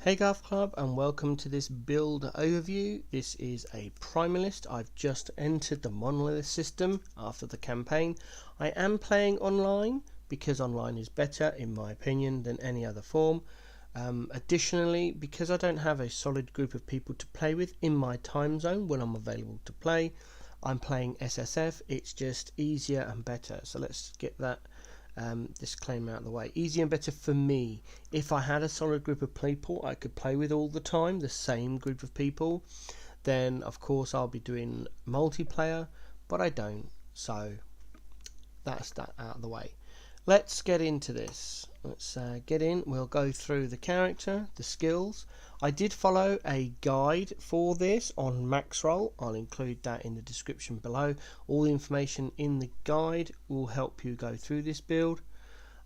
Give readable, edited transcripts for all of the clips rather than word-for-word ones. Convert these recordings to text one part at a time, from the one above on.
Hey Golf Club, and welcome to this build overview. This is a Primalist. I've just entered the monolith system after the campaign. I am playing online because online is better in my opinion than any other form. Additionally, because I don't have a solid group of people to play with in my time zone when I'm available to play, I'm playing SSF. It's just easier and better. So let's get that disclaimer out of the way. Easier and better for me. If I had a solid group of people I could play with all the time, the same group of people, then of course I'll be doing multiplayer, but I don't, so that's that out of the way. Let's get into this. Let's get in. We'll go through the character, the skills. I did follow a guide for this on Maxroll. I'll include that in the description below. All the information in the guide will help you go through this build,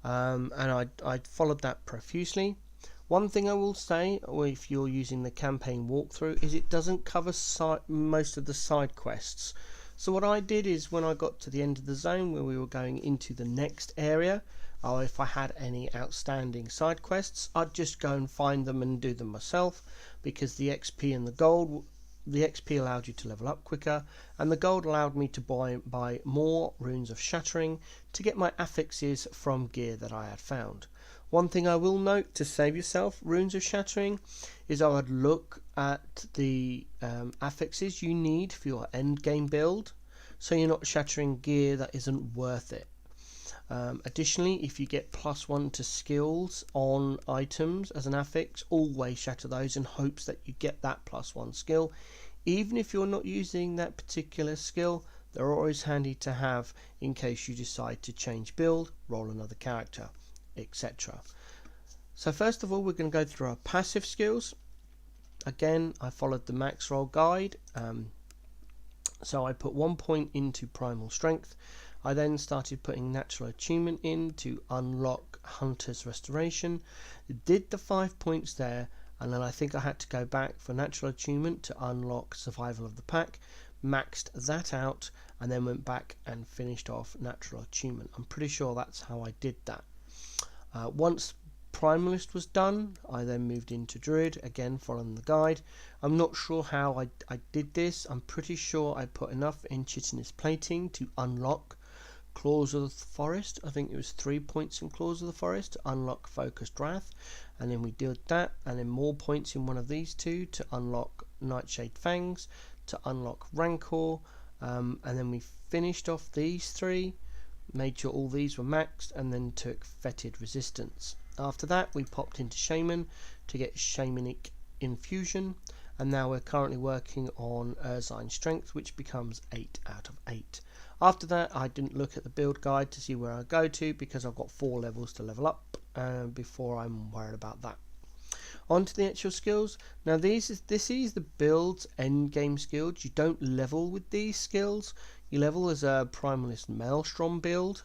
and I followed that profusely. One thing I will say, if you're using the campaign walkthrough, is it doesn't cover most of the side quests. So what I did is, when I got to the end of the zone where we were going into the next area, or if I had any outstanding side quests, I'd just go and find them and do them myself, because the XP and the XP allowed you to level up quicker, and the gold allowed me to buy more runes of shattering to get my affixes from gear that I had found. One thing I will note to save yourself runes of shattering is I would look at the affixes you need for your end game build, so you're not shattering gear that isn't worth it. Additionally, if you get +1 to skills on items as an affix, always shatter those in hopes that you get that +1 skill. Even if you're not using that particular skill, they're always handy to have in case you decide to change build, roll another character, etc. So first of all, we're going to go through our passive skills. Again, I followed the Maxroll guide. So I put 1 point into primal strength. I then started putting natural attunement in to unlock Hunter's Restoration. Did the 5 points there, and then I think I had to go back for natural attunement to unlock Survival of the Pack. Maxed that out and then went back and finished off natural attunement. I'm pretty sure that's how I did that. Once Primalist was done, I then moved into Druid, again following the guide. I'm not sure how I did this. I'm pretty sure I put enough in Chitinous Plating to unlock Claws of the Forest. I think it was 3 points in Claws of the Forest to unlock Focused Wrath, and then we did that, and then more points in one of these two to unlock Nightshade Fangs, to unlock Rancor, and then we finished off these three, made sure all these were maxed, and then took Fetid Resistance. After that we popped into Shaman to get Shamanic Infusion, and now we're currently working on Urzine Strength, which becomes 8 out of 8. After that I didn't look at the build guide to see where I go to, because I've got 4 levels to level up before I'm worried about that. On to the actual skills. Now this is the build's end game skills. You don't level with these skills. You level as a Primalist Maelstrom build,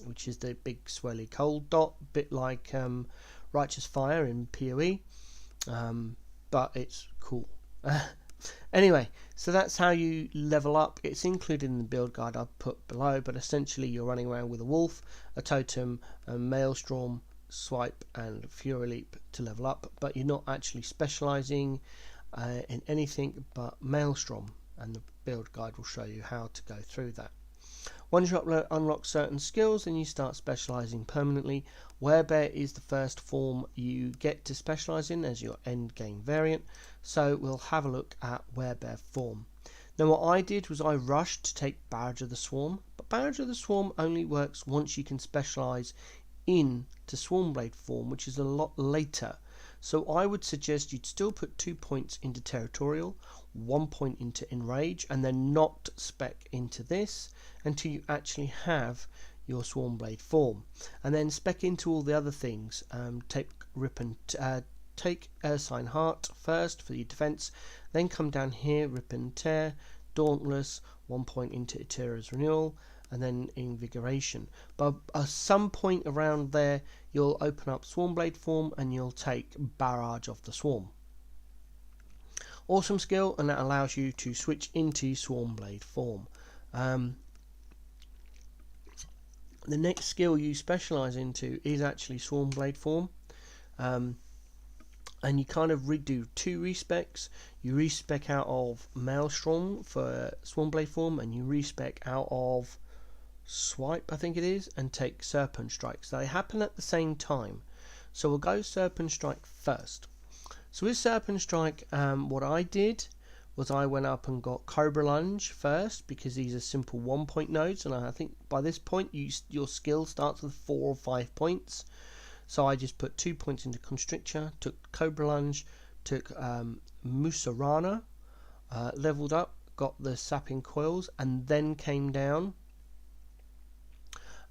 which is the big swirly cold dot, bit like Righteous Fire in PoE, but it's cool. Anyway, so that's how you level up. It's included in the build guide I've put below, but essentially you're running around with a wolf, a totem, a Maelstrom, swipe and Fury Leap to level up, but you're not actually specializing in anything but Maelstrom, and the build guide will show you how to go through that. Once you unlock certain skills, then you start specializing permanently. Werebear is the first form you get to specialize in as your end game variant, so we'll have a look at Werebear form. Now what I did was I rushed to take Barrage of the Swarm, but Barrage of the Swarm only works once you can specialize into Swarmblade form, which is a lot later. So I would suggest you'd still put 2 points into Territorial, 1 point into Enrage, and then not spec into this until you actually have your Swarmblade form, and then spec into all the other things. Take Urzine Heart first for your defense, then come down here, Rip and Tear, Dauntless, 1 point into Etera's Renewal, and then Invigoration. But at some point around there you'll open up Swarmblade form and you'll take Barrage of the Swarm. Awesome skill, and that allows you to switch into Swarmblade form. The next skill you specialize into is actually Swarmblade form. and you kind of redo 2 respecs. You respec out of Maelstrom for Swarmblade form, and you respec out of Swipe, I think it is, and take Serpent Strike. So they happen at the same time. So we'll go Serpent Strike first. So with Serpent Strike, what I did was I went up and got Cobra Lunge first, because these are simple 1-point nodes, and I think by this point your skill starts with 4 or 5 points. So I just put 2 points into Constrictor, took Cobra Lunge, took Musarana, leveled up, got the Sapping Coils, and then came down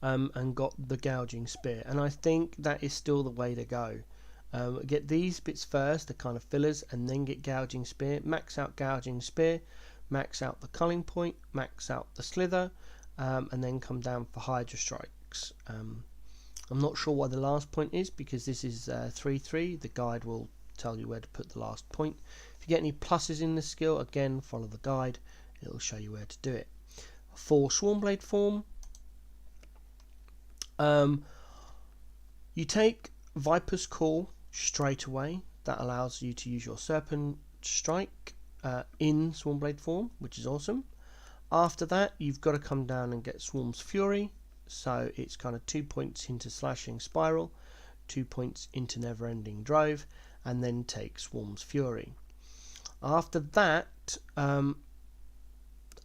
and got the Gouging Spear. And I think that is still the way to go. Get these bits first, the kind of fillers, and then get Gouging Spear. Max out Gouging Spear, max out the Culling Point, max out the Slither, and then come down for Hydra Strikes. I'm not sure why the last point is, because this is 3-3. The guide will tell you where to put the last point. If you get any pluses in the skill, again, follow the guide. It will show you where to do it. For Swarmblade form, you take Viper's Call straight away. That allows you to use your Serpent Strike in Swarmblade form, which is awesome. After that, you've got to come down and get Swarm's Fury. So it's kind of 2 points into Slashing Spiral, 2 points into Neverending Drove, and then take Swarm's Fury. After that, I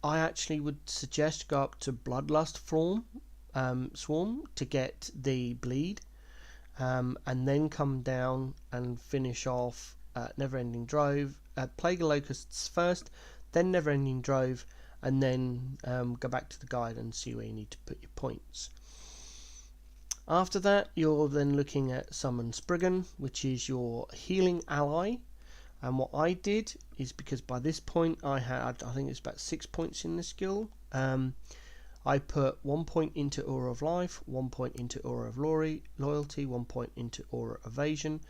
actually would suggest go up to Bloodlust form, Swarm, to get the bleed, and then come down and finish off Neverending Drove, Plague of Locusts first, then Neverending Drove, and then go back to the guide and see where you need to put your points. After that, you're then looking at Summon Spriggan, which is your healing ally. And what I did is, because by this point I had, I think it's about 6 points in the skill, I put 1 point into Aura of Life, 1 point into Aura of Loyalty, 1 point into Aura Evasion,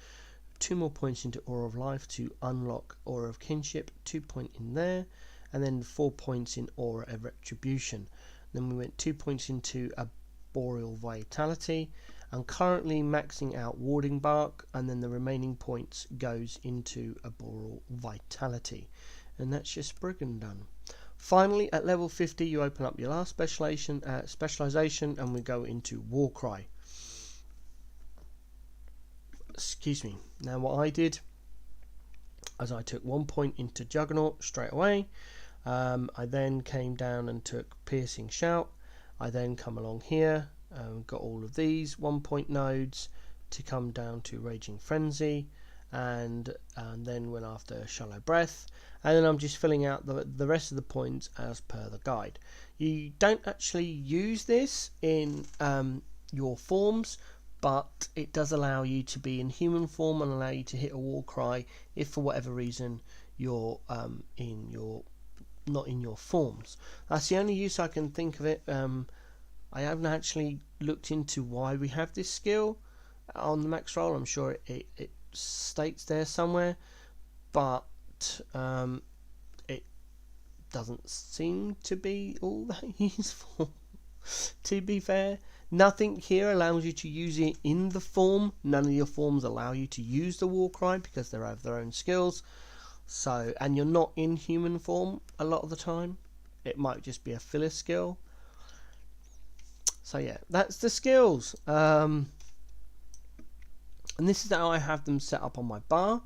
2 more points into Aura of Life to unlock Aura of Kinship, 2 points in there, and then 4 points in Aura of Retribution. Then we went 2 points into Arboreal Vitality. I'm currently maxing out Warding Bark, and then the remaining points goes into Arboreal Vitality. And that's your Spriggan done. Finally, at level 50, you open up your last specialization, and we go into Warcry. Excuse me. Now what I did, as I took 1 point into Juggernaut straight away, I then came down and took Piercing Shout. I then come along here, got all of these 1 point nodes to come down to Raging Frenzy, and then went after Shallow Breath, and then I'm just filling out the rest of the points as per the guide. You don't actually use this in your forms, but it does allow you to be in human form and allow you to hit a Warcry if for whatever reason you're not in your forms. That's the only use I can think of it. I haven't actually looked into why we have this skill on the Maxroll. I'm sure it states there somewhere, but it doesn't seem to be all that useful. To be fair, nothing here allows you to use it in the form. None of your forms allow you to use the Warcry because they have their own skills. So, and you're not in human form a lot of the time. It might just be a filler skill. So yeah, that's the skills. And this is how I have them set up on my bar.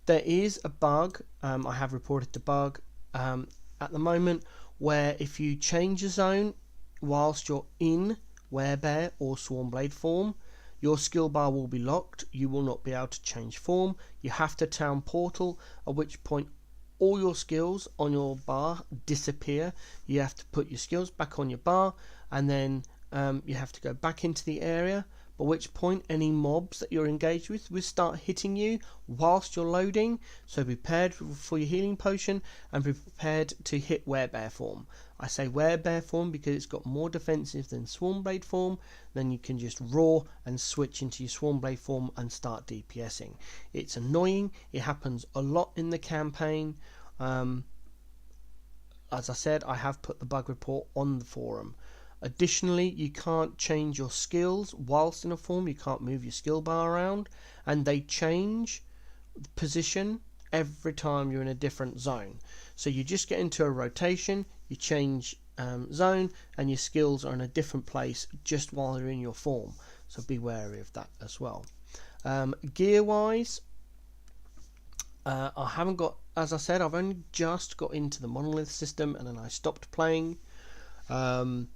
There is a bug, I have reported the bug at the moment, where if you change a zone whilst you're in Werebear or Swarmblade form, your skill bar will be locked. You will not be able to change form. You have to town portal, at which point all your skills on your bar disappear. You have to put your skills back on your bar, and then you have to go back into the area, by which point any mobs that you're engaged with will start hitting you whilst you're loading. So be prepared for your healing potion and be prepared to hit Werebear form. I say Werebear form because it's got more defensive than Swarmblade form. Then you can just raw and switch into your Swarmblade form and start DPSing. It's annoying. It happens a lot in the campaign. As I said, I have put the bug report on the forum. Additionally, you can't change your skills whilst in a form. You can't move your skill bar around, and they change position every time you're in a different zone. So you just get into a rotation, you change zone, and your skills are in a different place just while you're in your form. So be wary of that as well. Gear wise, I haven't got, as I said, I've only just got into the monolith system and then I stopped playing. Honestly,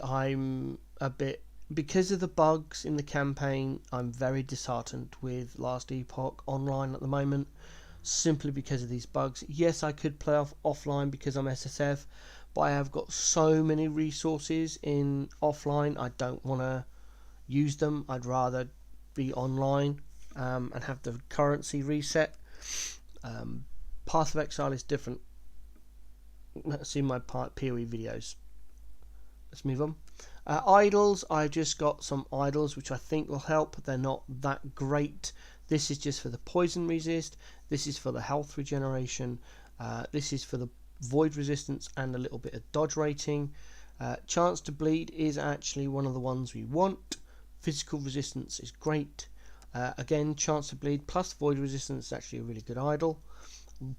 I'm a bit, because of the bugs in the campaign, I'm very disheartened with Last Epoch online at the moment, simply because of these bugs. Yes, I could play offline because I'm SSF, but I have got so many resources in offline, I don't want to use them. I'd rather be online and have the currency reset. Path of Exile is different. See my PoE videos. Let's move on. Idols, I've just got some idols which I think will help. They're not that great. This is just for the poison resist. This is for the health regeneration. This is for the void resistance and a little bit of dodge rating. Chance to bleed is actually one of the ones we want. Physical resistance is great. Again, chance to bleed plus void resistance is actually a really good idol.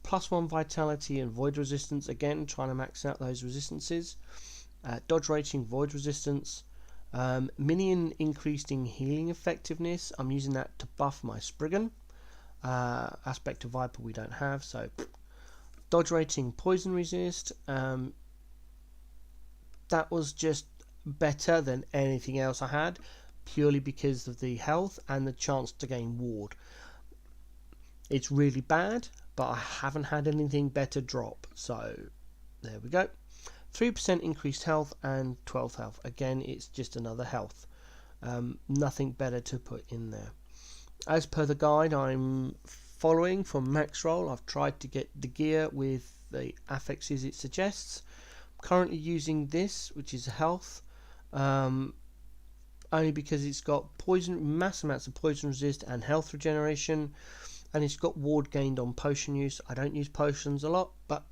+1 vitality and void resistance, again trying to max out those resistances. Dodge rating, void resistance. Minion increasing healing effectiveness, I'm using that to buff my Spriggan. Aspect of Viper we don't have, so dodge rating, poison resist. That was just better than anything else I had, purely because of the health and the chance to gain ward. It's really bad, but I haven't had anything better drop, so there we go. 3% increased health and 12 health. Again, it's just another health. Nothing better to put in there. As per the guide I'm following from Maxroll, I've tried to get the gear with the affixes it suggests. I'm currently using this, which is health, only because it's got poison, mass amounts of poison resist and health regeneration, and it's got ward gained on potion use. I don't use potions a lot, but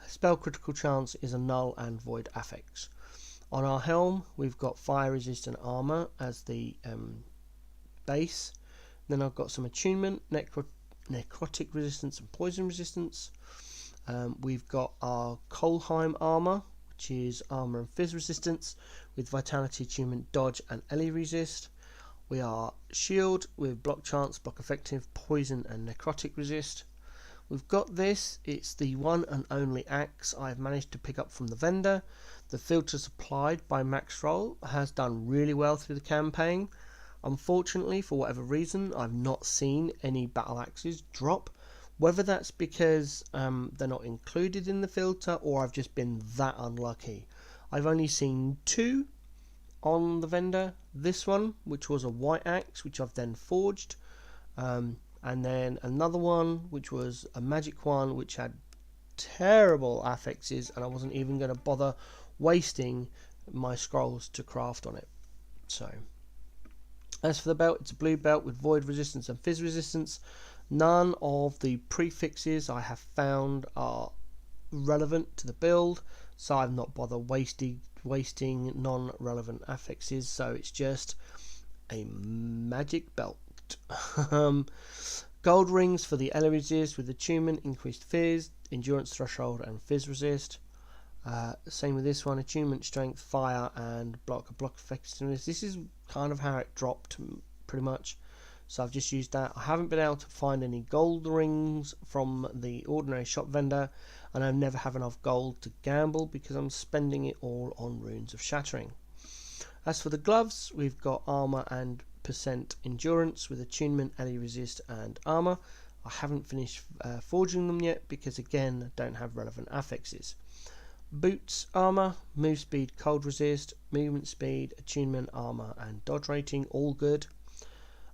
spell critical chance is a null and void affix. On our helm, we've got fire resistant armor as the base. Then I've got some attunement, necrotic resistance and poison resistance. We've got our Kolheim armor, which is armor and fizz resistance with vitality, attunement, dodge and ele resist. We are shield with block chance, block effective, poison and necrotic resist. We've got this, it's the one and only axe I've managed to pick up from the vendor. The filter supplied by Maxroll has done really well through the campaign. Unfortunately, for whatever reason, I've not seen any battle axes drop. Whether that's because they're not included in the filter or I've just been that unlucky. I've only seen 2 on the vendor. This one, which was a white axe, which I've then forged. And then another one, which was a magic one, which had terrible affixes, and I wasn't even going to bother wasting my scrolls to craft on it. So, as for the belt, it's a blue belt with void resistance and fizz resistance. None of the prefixes I have found are relevant to the build, so I've not bothered wasting non-relevant affixes. So it's just a magic belt. Gold rings for the ele resist with attunement, increased fizz, endurance threshold and fizz resist. Same with this one, attunement, strength, fire and block effectiveness. This is kind of how it dropped pretty much, so I've just used that. I haven't been able to find any gold rings from the ordinary shop vendor, and I never have enough gold to gamble because I'm spending it all on runes of shattering. As for the gloves, we've got armor and % endurance with attunement, ele resist and armor. I haven't finished forging them yet because again don't have relevant affixes. Boots, armor, move speed, cold resist, movement speed, attunement, armor and dodge rating, all good.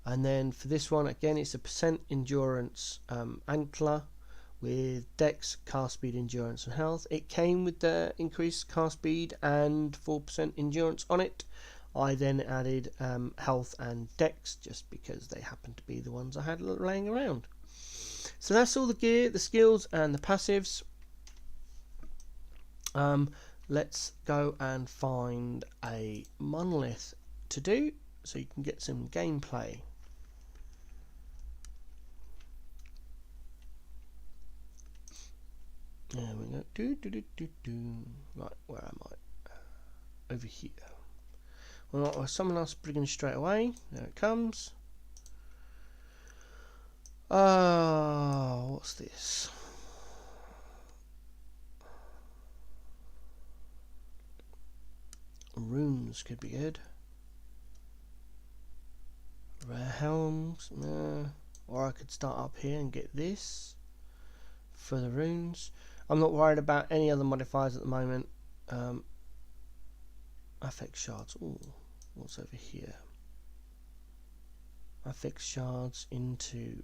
And then for this one, again it's a % endurance ankler with dex, cast speed, endurance and health. It came with the increased cast speed and 4% endurance on it. I then added health and dex just because they happen to be the ones I had laying around. So that's all the gear, the skills and the passives. Let's go and find a monolith to do so you can get some gameplay. There we go. Right, where am I? Over here. Well, summon us brigand straight away. There it comes. What's this? Runes could be good. Rare helms. Or I could start up here and get this for the runes. I'm not worried about any other modifiers at the moment. Affect shards. Ooh, what's over here? Affect shards into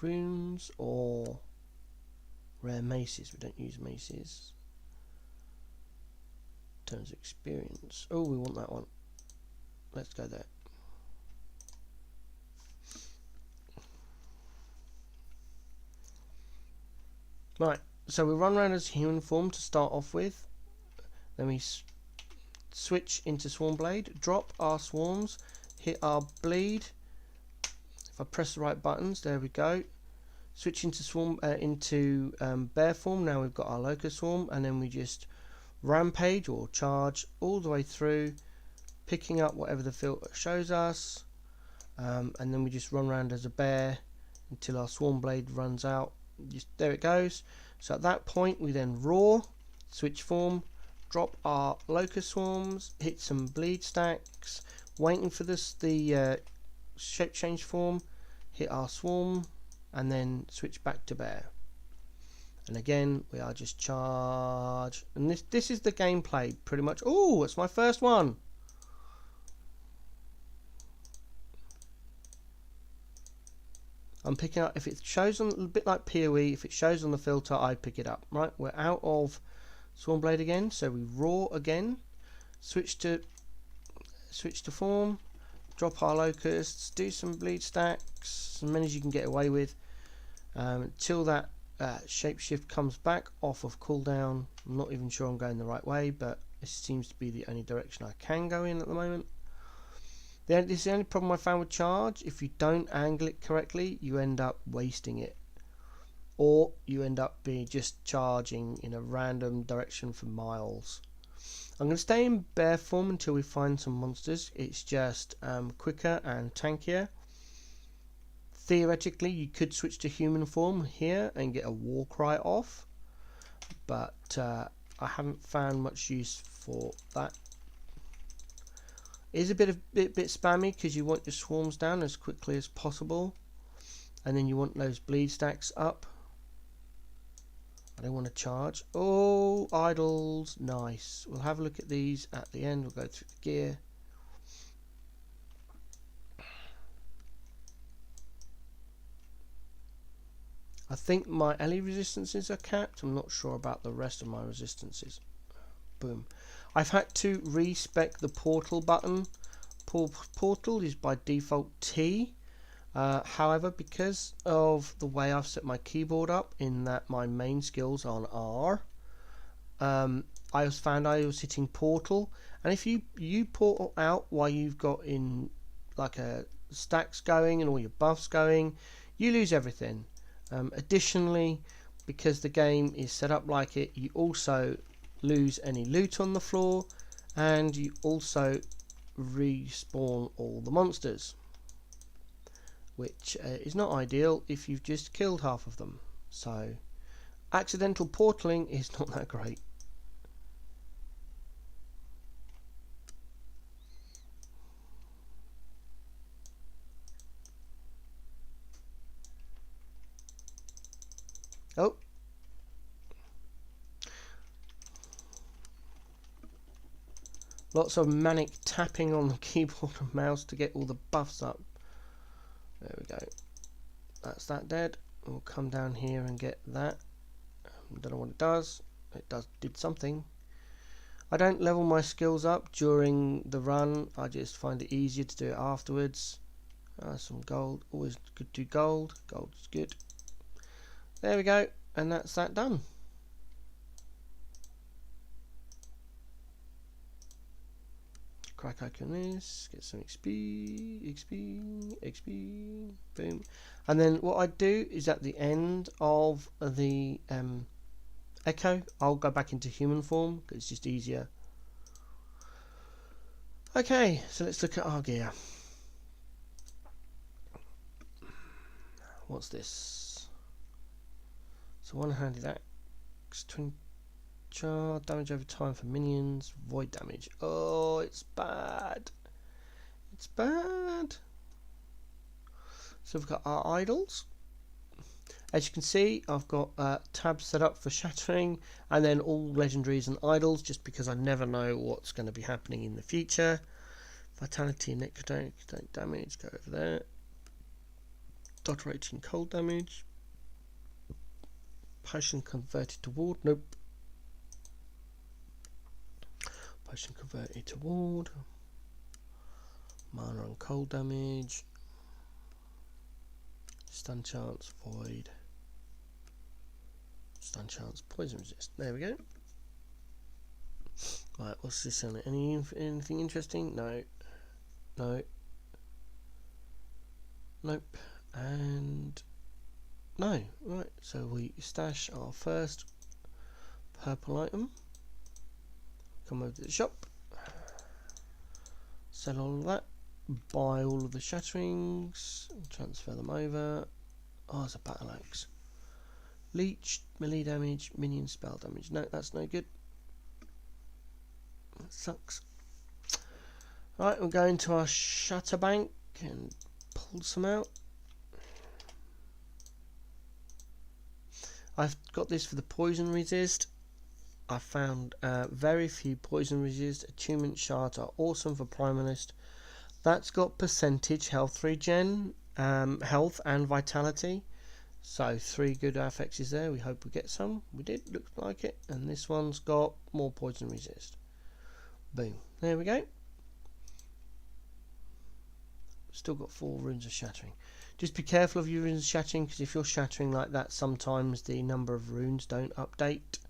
runes or rare maces. We don't use maces. Terms of experience. Oh, we want that one. Let's go there. Right, so we run around as human form to start off with. Then we switch into Swarmblade, drop our swarms, hit our bleed. If I press the right buttons, there we go. Switch into bear form. Now we've got our locust swarm, and then we just rampage or charge all the way through, picking up whatever the filter shows us, and then we just run around as a bear until our Swarmblade runs out. There it goes. So at that point we then roar, switch form, drop our locust swarms, hit some bleed stacks, waiting for the shape change form, hit our swarm, and then switch back to bear. And again we are just charge, and this is the gameplay pretty much. Oh, it's my first one. I'm picking up, if it shows on, a bit like PoE, if it shows on the filter, I pick it up. Right, we're out of Swarmblade again, so we roar again, switch to form, drop our locusts, do some bleed stacks, as many as you can get away with, until that shapeshift comes back off of cooldown. I'm not even sure I'm going the right way, but this seems to be the only direction I can go in at the moment. This is the only problem I found with charge. If you don't angle it correctly, you end up wasting it, or you end up just charging in a random direction for miles. I'm going to stay in bear form until we find some monsters. It's just quicker and tankier. Theoretically, you could switch to human form here and get a war cry off, but I haven't found much use for that. It is a bit spammy because you want your swarms down as quickly as possible, and then you want those bleed stacks up. I don't want to charge. Oh, idols, nice. We'll have a look at these at the end. We'll go through the gear. I think my LE resistances are capped. I'm not sure about the rest of my resistances. Boom. I've had to respec the portal button. Portal is by default T. However, because of the way I've set my keyboard up, in that my main skills are on R, I found I was hitting portal, and if you portal out while you've got in like a stacks going and all your buffs going, you lose everything. Additionally, because the game is set up like it, you also lose any loot on the floor, and you also respawn all the monsters, which is not ideal if you've just killed half of them. So accidental portaling is not that great. Oh, lots of manic tapping on the keyboard and mouse to get all the buffs up. There we go. That's that dead. We'll come down here and get that. Don't know what it does. It did something. I don't level my skills up during the run. I just find it easier to do it afterwards. Some gold. Always good to do gold. Gold's good. There we go. And that's that done. Crack open this, get some XP, boom. And then what I do is at the end of the Echo. I'll go back into human form because it's just easier. Okay, so let's look at our gear. What's this? So one-handed axe, twin charge, damage over time for minions, void damage. Oh, it's bad. It's bad. So we've got our idols. As you can see, I've got tabs set up for shattering, and then all legendaries and idols, just because I never know what's going to be happening in the future. Vitality and necrotic damage, go over there. Dot rating cold damage. Potion converted to ward, nope. Potion converted to ward. Mana and cold damage. Stun chance, void. Stun chance, poison resist. There we go. Right, what's this on it? Anything interesting? No. No. Nope. And no. Right, so we stash our first purple item. Come over to the shop. Sell all of that. Buy all of the shatterings. Transfer them over. Oh, it's a battle axe. Leech, melee damage, minion spell damage. No, that's no good. That sucks. Right, we'll go into our shatter bank and pull some out. I've got this for the poison resist. I found very few poison resist. Attunement shards are awesome for primalist. That's got percentage health regen, health and vitality. So 3 good affixes there. We hope we get some. We did, looks like it. And this one's got more poison resist. Boom. There we go. Still got 4 runes of shattering. Just be careful of your runes of shattering, because if you're shattering like that, sometimes the number of runes don't update.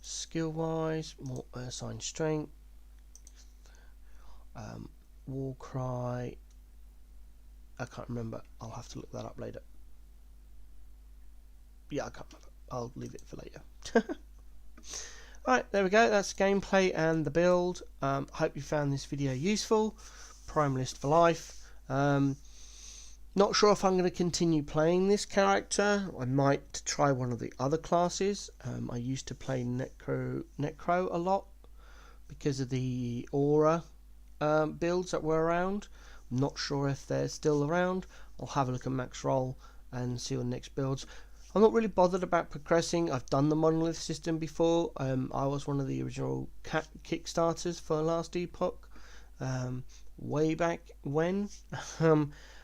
Skill wise, more sign strength. War cry. I can't remember. I'll have to look that up later. Yeah, I can't remember. I'll leave it for later. Right, there we go. That's the gameplay and the build. Hope you found this video useful. Primalist for life. Not sure if I'm going to continue playing this character. I might try one of the other classes. I used to play Necro a lot because of the aura builds that were around. I'm not sure if they're still around. I'll have a look at Maxroll and see what next builds. I'm not really bothered about progressing. I've done the monolith system before. I was one of the original kickstarters for Last Epoch way back when.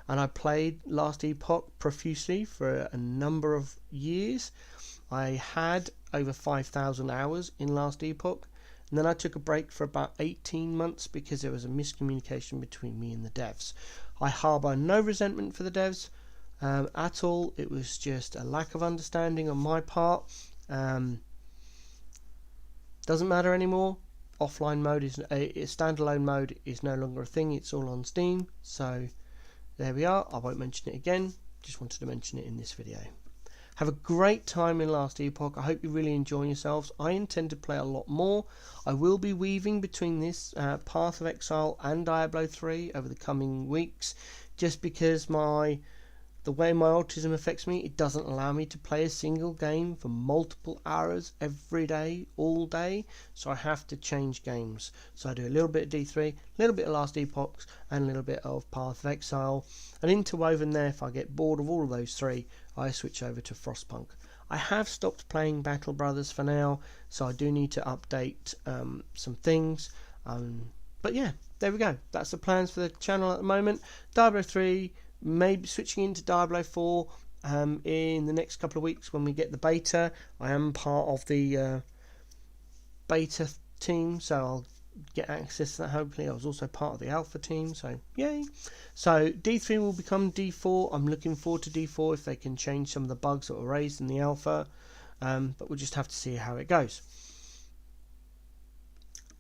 And I played Last Epoch profusely for a number of years. I had over 5,000 hours in Last Epoch, and then I took a break for about 18 months because there was a miscommunication between me and the devs. I harbour no resentment for the devs at all. It was just a lack of understanding on my part. Doesn't matter anymore. Offline mode is a standalone mode is no longer a thing. It's all on Steam, so there we are. I won't mention it again. Just wanted to mention it in this video. Have a great time in Last Epoch. I hope you really enjoy yourselves. I intend to play a lot more. I will be weaving between this Path of Exile and Diablo 3 over the coming weeks, just because the way my autism affects me, it doesn't allow me to play a single game for multiple hours every day, all day. So I have to change games. So I do a little bit of D3, a little bit of Last Epoch, and a little bit of Path of Exile. And interwoven there, if I get bored of all of those 3, I switch over to Frostpunk. I have stopped playing Battle Brothers for now, so I do need to update some things. But yeah, there we go. That's the plans for the channel at the moment. Diablo 3, maybe switching into Diablo 4 in the next couple of weeks when we get the beta. I am part of the beta team, so I'll get access to that hopefully. I was also part of the alpha team, so yay. So D3 will become D4. I'm looking forward to D4 if they can change some of the bugs that were raised in the alpha, but we'll just have to see how it goes.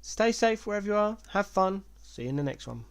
Stay safe wherever you are, have fun, see you in the next one.